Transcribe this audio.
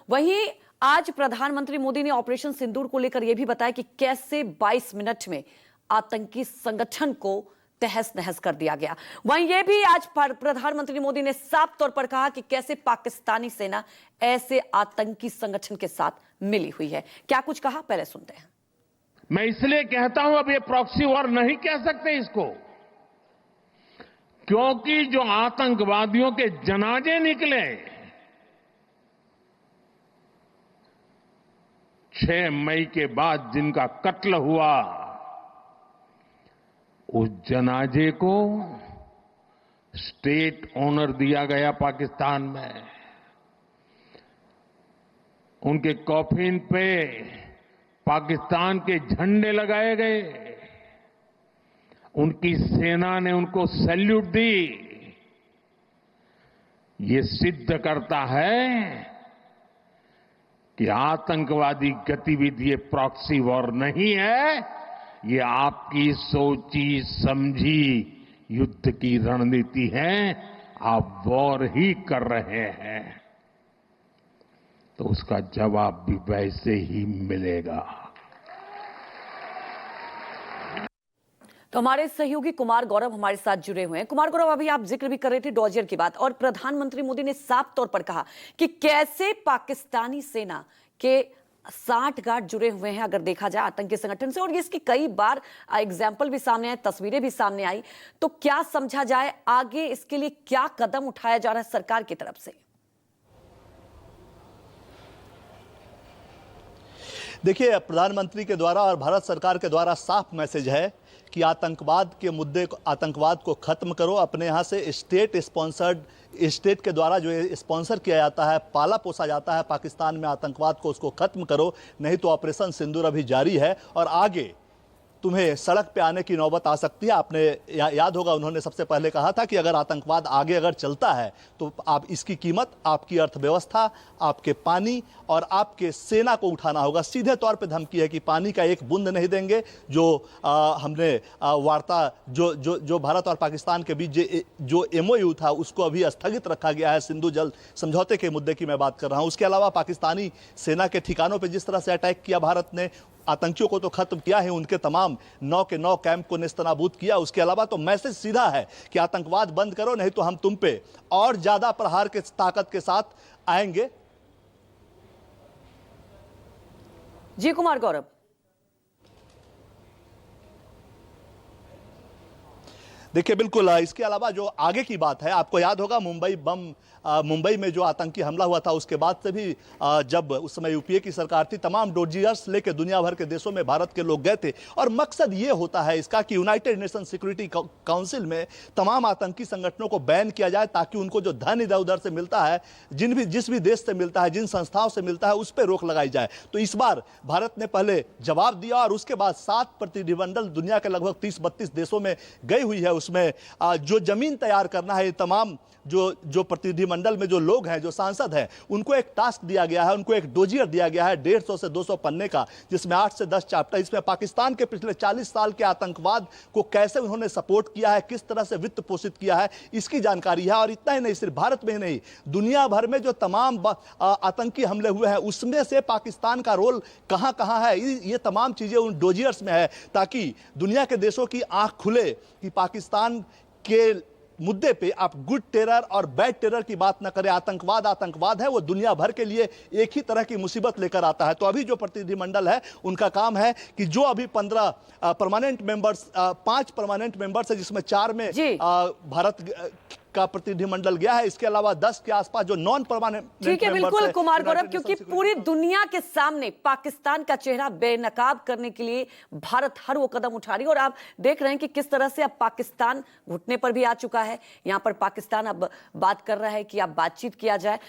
वहीं आज प्रधानमंत्री मोदी ने ऑपरेशन सिंदूर को लेकर यह भी बताया कि कैसे 22 मिनट में आतंकी संगठन को तहस नहस कर दिया गया। वहीं यह भी आज प्रधानमंत्री मोदी ने साफ तौर पर कहा कि कैसे पाकिस्तानी सेना ऐसे आतंकी संगठन के साथ मिली हुई है। क्या कुछ कहा, पहले सुनते हैं। मैं इसलिए कहता हूं अब ये प्रॉक्सी वॉर नहीं कह सकते इसको, क्योंकि जो आतंकवादियों के जनाजे निकले 6 मई के बाद जिनका कत्ल हुआ, उस जनाजे को स्टेट ऑनर दिया गया पाकिस्तान में। उनके कॉफिन पे पाकिस्तान के झंडे लगाए गए, उनकी सेना ने उनको सैल्यूट दी। ये सिद्ध करता है कि आतंकवादी गतिविधि प्रॉक्सी वॉर नहीं है, ये आपकी सोची समझी युद्ध की रणनीति है। आप वॉर ही कर रहे हैं तो उसका जवाब भी वैसे ही मिलेगा। तो हमारे सहयोगी कुमार गौरव हमारे साथ जुड़े हुए हैं। कुमार गौरव, अभी आप जिक्र भी कर रहे थे डॉजियर की बात, और प्रधानमंत्री मोदी ने साफ तौर पर कहा कि कैसे पाकिस्तानी सेना के 60 गार्ड जुड़े हुए हैं अगर देखा जाए आतंकी संगठन से, और इसकी कई बार एग्जाम्पल भी सामने आए, तस्वीरें भी सामने आई। तो क्या समझा जाए आगे, इसके लिए क्या कदम उठाया जा रहा है सरकार की तरफ से? देखिए, प्रधानमंत्री के द्वारा और भारत सरकार के द्वारा साफ मैसेज है कि आतंकवाद के मुद्दे को, आतंकवाद को खत्म करो। अपने यहाँ से स्टेट स्पॉन्सर्ड, स्टेट के द्वारा जो स्पॉन्सर किया जाता है, पाला पोसा जाता है पाकिस्तान में आतंकवाद को, उसको खत्म करो, नहीं तो ऑपरेशन सिंदूर अभी जारी है और आगे तुम्हें सड़क पे आने की नौबत आ सकती है। आपने याद होगा, उन्होंने सबसे पहले कहा था कि अगर आतंकवाद आगे अगर चलता है तो आप इसकी कीमत आपकी अर्थव्यवस्था, आपके पानी और आपके सेना को उठाना होगा। सीधे तौर पे धमकी है कि पानी का एक बूंद नहीं देंगे। जो हमने वार्ता जो भारत और पाकिस्तान के बीच जो MOU था उसको अभी स्थगित रखा गया है, सिंधु जल समझौते के मुद्दे की मैं बात कर रहा हूं। उसके अलावा पाकिस्तानी सेना के ठिकानों पर जिस तरह से अटैक किया भारत ने, आतंकियों को तो खत्म किया है, उनके तमाम 9 के 9 कैंप को नेस्तनाबूद किया। उसके अलावा तो मैसेज सीधा है कि आतंकवाद बंद करो, नहीं तो हम तुम पे और ज्यादा प्रहार के ताकत के साथ आएंगे। जी कुमार गौरव। देखिए, बिल्कुल इसके अलावा जो आगे की बात है, आपको याद होगा मुंबई में जो आतंकी हमला हुआ था, उसके बाद से भी जब उस समय UPA की सरकार थी, तमाम डोजियर्स लेके दुनिया भर के देशों में भारत के लोग गए थे। और मकसद ये होता है इसका कि यूनाइटेड नेशन सिक्योरिटी काउंसिल में तमाम आतंकी संगठनों को बैन किया जाए, ताकि उनको जो धन इधर उधर से मिलता है, जिस भी देश से मिलता है, जिन संस्थाओं से मिलता है, उस पर रोक लगाई जाए। तो इस बार भारत ने पहले जवाब दिया और उसके बाद 7 प्रतिनिधिमंडल दुनिया के लगभग 30-32 देशों में गई हुई है। उसमें जो जमीन तैयार करना है, तमाम जो प्रतिनिधिमंडल में जो लोग हैं, जो सांसद हैं, उनको एक टास्क दिया गया है, उनको एक डोजियर दिया गया है 150 से 200 पन्ने का, जिसमें 8 से 10 चैप्टर। इसमें पाकिस्तान के पिछले 40 साल के आतंकवाद को कैसे उन्होंने सपोर्ट किया है, किस तरह से वित्त पोषित किया है, इसकी जानकारी है। और इतना ही नहीं, सिर्फ भारत में ही नहीं, दुनिया भर में जो तमाम आतंकी हमले हुए हैं, उसमें से पाकिस्तान का रोल कहां कहां है, ये तमाम चीजें उन डोजियर्स में है, ताकि दुनिया के देशों की आंख खुले कि पाकिस्तान के मुद्दे पे आप गुड टेरर और बैड टेरर की बात न करें। आतंकवाद है, वो दुनिया भर के लिए एक ही तरह की मुसीबत लेकर आता है। तो अभी जो प्रतिनिधिमंडल है, उनका काम है कि जो अभी 15 परमानेंट मेंबर्स, 5 परमानेंट मेंबर्स है, जिसमें 4 में भारत का प्रतिनिधिमंडल गया है, इसके अलावा 10 के आसपास जो नॉन परमानेंट। ठीक है, बिल्कुल कुमार गौरव, क्योंकि पूरी दुनिया के सामने पाकिस्तान का चेहरा बेनकाब करने के लिए भारत हर वो कदम उठा रही है। और आप देख रहे हैं कि किस तरह से अब पाकिस्तान घुटने पर भी आ चुका है। यहां पर पाकिस्तान अब बात कर रहा है कि अब बातचीत किया जाए।